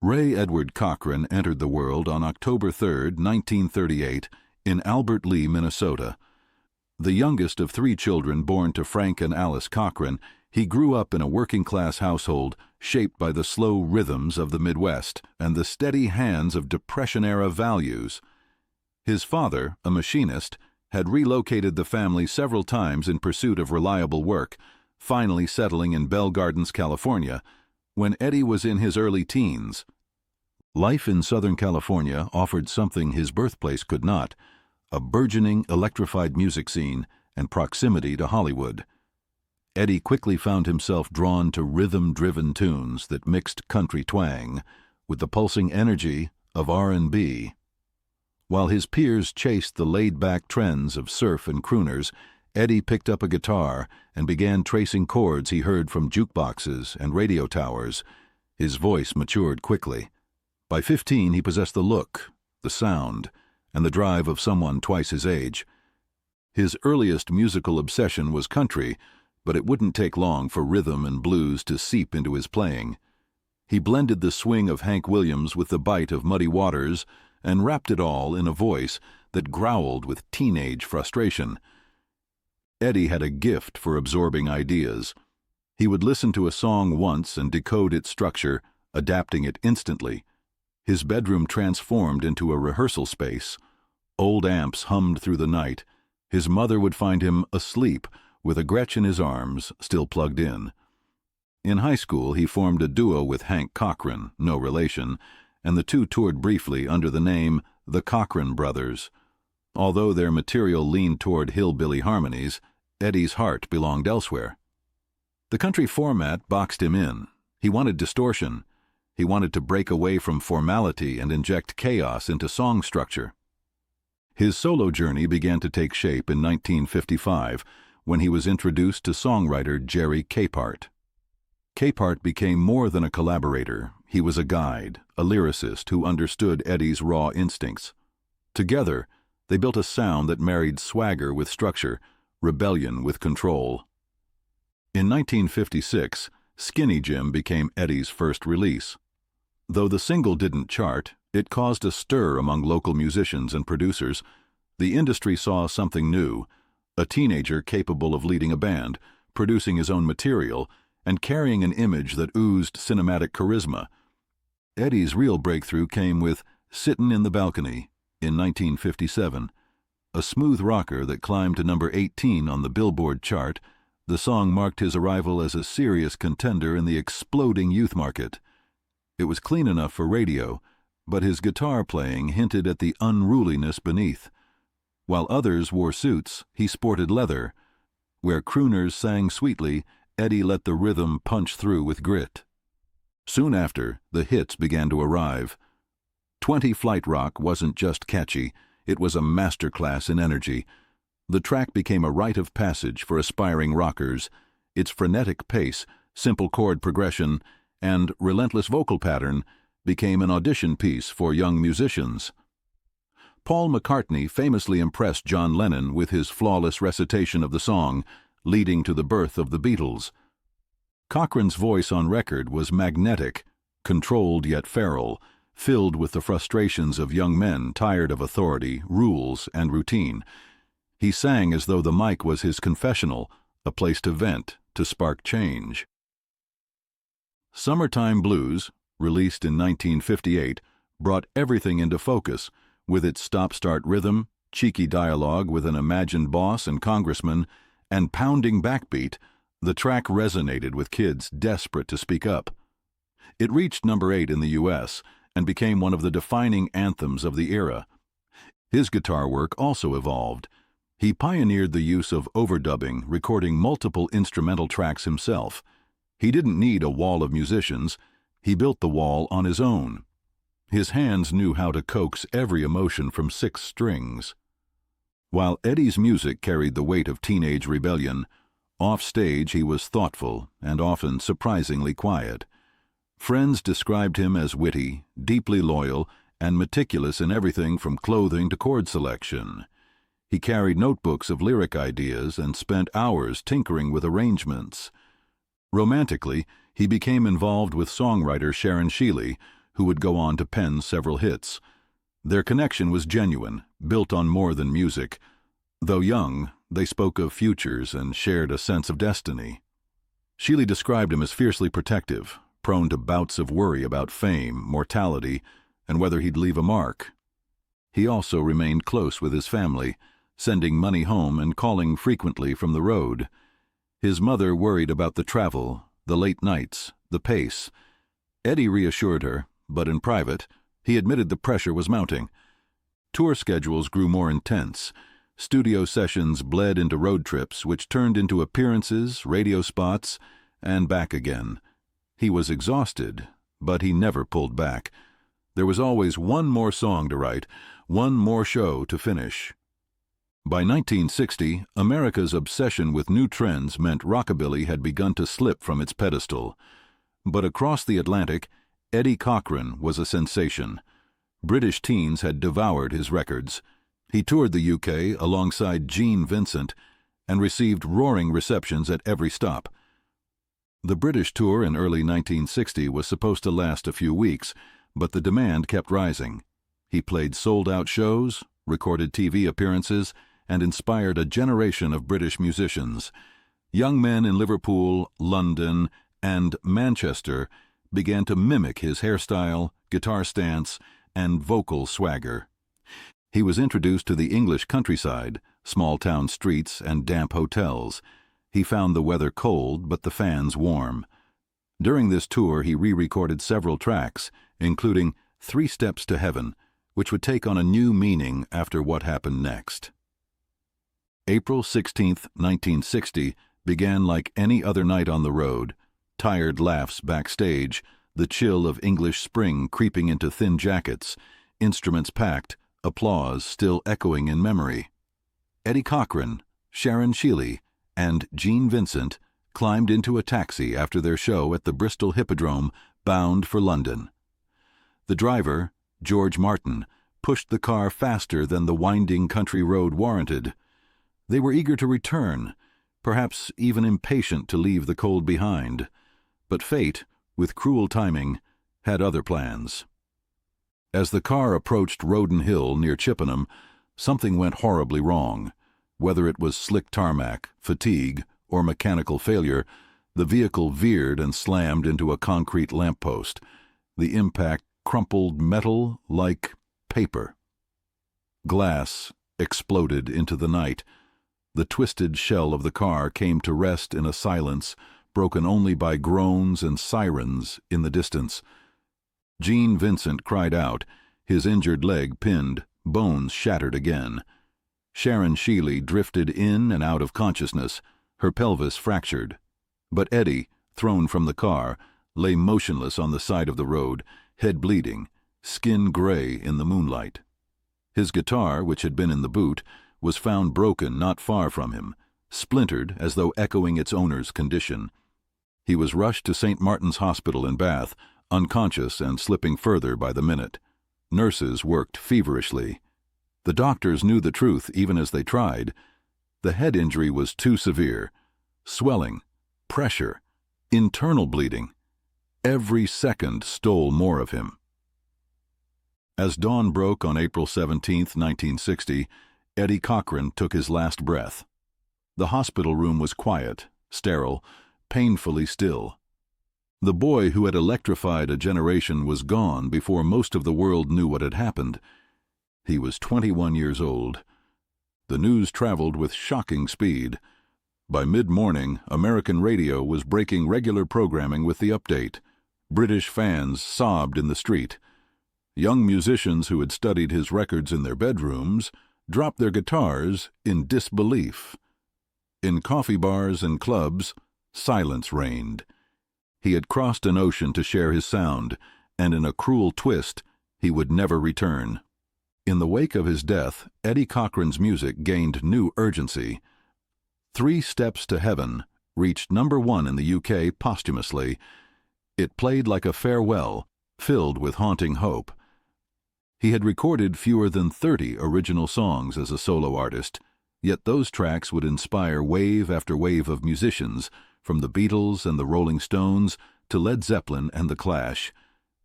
Ray Edward Cochran entered the world on October 3, 1938, in Albert Lea, Minnesota. The youngest of 3 children born to Frank and Alice Cochran, he grew up in a working-class household shaped by the slow rhythms of the Midwest and the steady hands of Depression-era values. His father, a machinist, had relocated the family several times in pursuit of reliable work, finally settling in Bell Gardens, California, when Eddie was in his early teens. Life in Southern California offered something his birthplace could not: a burgeoning, electrified music scene and proximity to Hollywood. Eddie quickly found himself drawn to rhythm-driven tunes that mixed country twang with the pulsing energy of R&B. While his peers chased the laid-back trends of surf and crooners, Eddie picked up a guitar and began tracing chords he heard from jukeboxes and radio towers. His voice matured quickly. By 15, he possessed the look, the sound, and the drive of someone twice his age. His earliest musical obsession was country, but it wouldn't take long for rhythm and blues to seep into his playing. He blended the swing of Hank Williams with the bite of Muddy Waters and wrapped it all in a voice that growled with teenage frustration. Eddie had a gift for absorbing ideas. He would listen to a song once and decode its structure, adapting it instantly. His bedroom transformed into a rehearsal space. Old amps hummed through the night. His mother would find him asleep, with a Gretsch in his arms, still plugged in. In high school, he formed a duo with Hank Cochran, no relation, and the two toured briefly under the name the Cochran Brothers. Although their material leaned toward hillbilly harmonies, Eddie's heart belonged elsewhere. The country format boxed him in. He wanted distortion. He wanted to break away from formality and inject chaos into song structure. His solo journey began to take shape in 1955 when he was introduced to songwriter Jerry Capehart. Capehart became more than a collaborator. He was a guide, a lyricist who understood Eddie's raw instincts. Together, they built a sound that married swagger with structure, rebellion with control. In 1956, Skinny Jim became Eddie's first release. Though the single didn't chart, it caused a stir among local musicians and producers. The industry saw something new: a teenager capable of leading a band, producing his own material, and carrying an image that oozed cinematic charisma. Eddie's real breakthrough came with Sittin' in the Balcony in 1957. A smooth rocker that climbed to number 18 on the Billboard chart, the song marked his arrival as a serious contender in the exploding youth market. It was clean enough for radio, but his guitar playing hinted at the unruliness beneath. While others wore suits, he sported leather. Where crooners sang sweetly, Eddie let the rhythm punch through with grit. Soon after, the hits began to arrive. 20 Flight Rock wasn't just catchy, it was a masterclass in energy. The track became a rite of passage for aspiring rockers. Its frenetic pace, simple chord progression, and relentless vocal pattern became an audition piece for young musicians. Paul McCartney famously impressed John Lennon with his flawless recitation of the song, leading to the birth of the Beatles. Cochran's voice on record was magnetic, controlled yet feral, filled with the frustrations of young men tired of authority, rules, and routine. He sang as though the mic was his confessional, a place to vent, to spark change. Summertime Blues, released in 1958, brought everything into focus, with its stop-start rhythm, cheeky dialogue with an imagined boss and congressman, and pounding backbeat. The track resonated with kids desperate to speak up. It reached number 8 in the U.S. and became one of the defining anthems of the era. His guitar work also evolved. He pioneered the use of overdubbing, recording multiple instrumental tracks himself. He didn't need a wall of musicians. He built the wall on his own. His hands knew how to coax every emotion from 6 strings. While Eddie's music carried the weight of teenage rebellion, off stage he was thoughtful and often surprisingly quiet. Friends described him as witty, deeply loyal, and meticulous in everything from clothing to chord selection. He carried notebooks of lyric ideas and spent hours tinkering with arrangements. Romantically, he became involved with songwriter Sharon Sheeley, who would go on to pen several hits. Their connection was genuine, built on more than music. Though young, they spoke of futures and shared a sense of destiny. Sheely described him as fiercely protective, prone to bouts of worry about fame, mortality, and whether he'd leave a mark. He also remained close with his family, sending money home and calling frequently from the road. His mother worried about the travel, the late nights, the pace. Eddie reassured her, but in private, he admitted the pressure was mounting. Tour schedules grew more intense. Studio sessions bled into road trips, which turned into appearances, radio spots, and back again. He was exhausted, but he never pulled back. There was always one more song to write, one more show to finish. By 1960, America's obsession with new trends meant rockabilly had begun to slip from its pedestal. But across the Atlantic, Eddie Cochran was a sensation. British teens had devoured his records. He toured the UK alongside Gene Vincent and received roaring receptions at every stop. The British tour in early 1960 was supposed to last a few weeks, but the demand kept rising. He played sold-out shows, recorded TV appearances, and inspired a generation of British musicians. Young men in Liverpool, London, and Manchester began to mimic his hairstyle, guitar stance, and vocal swagger. He was introduced to the English countryside, small-town streets, and damp hotels. He found the weather cold, but the fans warm. During this tour, he re-recorded several tracks, including 3 Steps to Heaven, which would take on a new meaning after what happened next. April 16, 1960, began like any other night on the road. Tired laughs backstage, the chill of English spring creeping into thin jackets, instruments packed, applause still echoing in memory. Eddie Cochran, Sharon Sheely, and Gene Vincent climbed into a taxi after their show at the Bristol Hippodrome, bound for London. The driver, George Martin, pushed the car faster than the winding country road warranted. They were eager to return, perhaps even impatient to leave the cold behind. But fate, with cruel timing, had other plans. As the car approached Roden Hill near Chippenham, something went horribly wrong. Whether it was slick tarmac, fatigue, or mechanical failure, the vehicle veered and slammed into a concrete lamppost. The impact crumpled metal like paper. Glass exploded into the night. The twisted shell of the car came to rest in a silence broken only by groans and sirens in the distance. Gene Vincent cried out, his injured leg pinned, bones shattered again. Sharon Sheely drifted in and out of consciousness, her pelvis fractured. But Eddie, thrown from the car, lay motionless on the side of the road, head bleeding, skin gray in the moonlight. His guitar, which had been in the boot, was found broken not far from him, splintered as though echoing its owner's condition. He was rushed to St. Martin's Hospital in Bath, unconscious and slipping further by the minute. Nurses worked feverishly. The doctors knew the truth even as they tried. The head injury was too severe. Swelling, pressure, internal bleeding. Every second stole more of him. As dawn broke on April 17, 1960, Eddie Cochran took his last breath. The hospital room was quiet, sterile, painfully still. The boy who had electrified a generation was gone before most of the world knew what had happened. He was 21 years old. The news traveled with shocking speed. By mid-morning, American radio was breaking regular programming with the update. British fans sobbed in the street. Young musicians who had studied his records in their bedrooms dropped their guitars in disbelief. In coffee bars and clubs, silence reigned. He had crossed an ocean to share his sound, and in a cruel twist, he would never return. In the wake of his death, Eddie Cochran's music gained new urgency. 3 Steps to Heaven reached #1 in the UK posthumously. It played like a farewell, filled with haunting hope. He had recorded fewer than 30 original songs as a solo artist, yet those tracks would inspire wave after wave of musicians, from the Beatles and the Rolling Stones to Led Zeppelin and The Clash.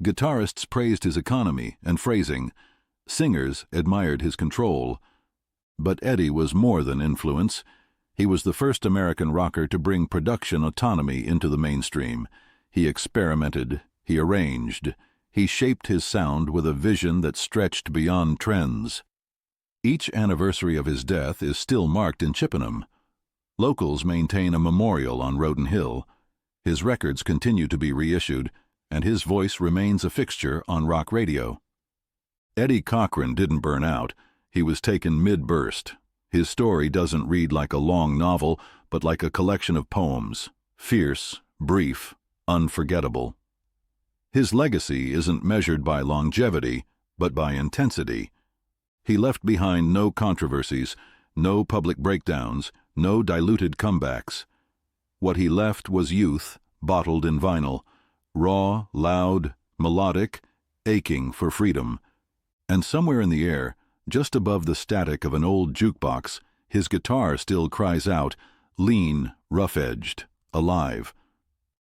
Guitarists praised his economy and phrasing. Singers admired his control. But Eddie was more than influence. He was the first American rocker to bring production autonomy into the mainstream. He experimented, he arranged, he shaped his sound with a vision that stretched beyond trends. Each anniversary of his death is still marked in Chippenham. Locals maintain a memorial on Roden Hill. His records continue to be reissued, and his voice remains a fixture on rock radio. Eddie Cochran didn't burn out. He was taken mid-burst. His story doesn't read like a long novel, but like a collection of poems, fierce, brief, unforgettable. His legacy isn't measured by longevity, but by intensity. He left behind no controversies, no public breakdowns, no diluted comebacks. What he left was youth, bottled in vinyl, raw, loud, melodic, aching for freedom. And somewhere in the air, just above the static of an old jukebox, his guitar still cries out, lean, rough-edged, alive.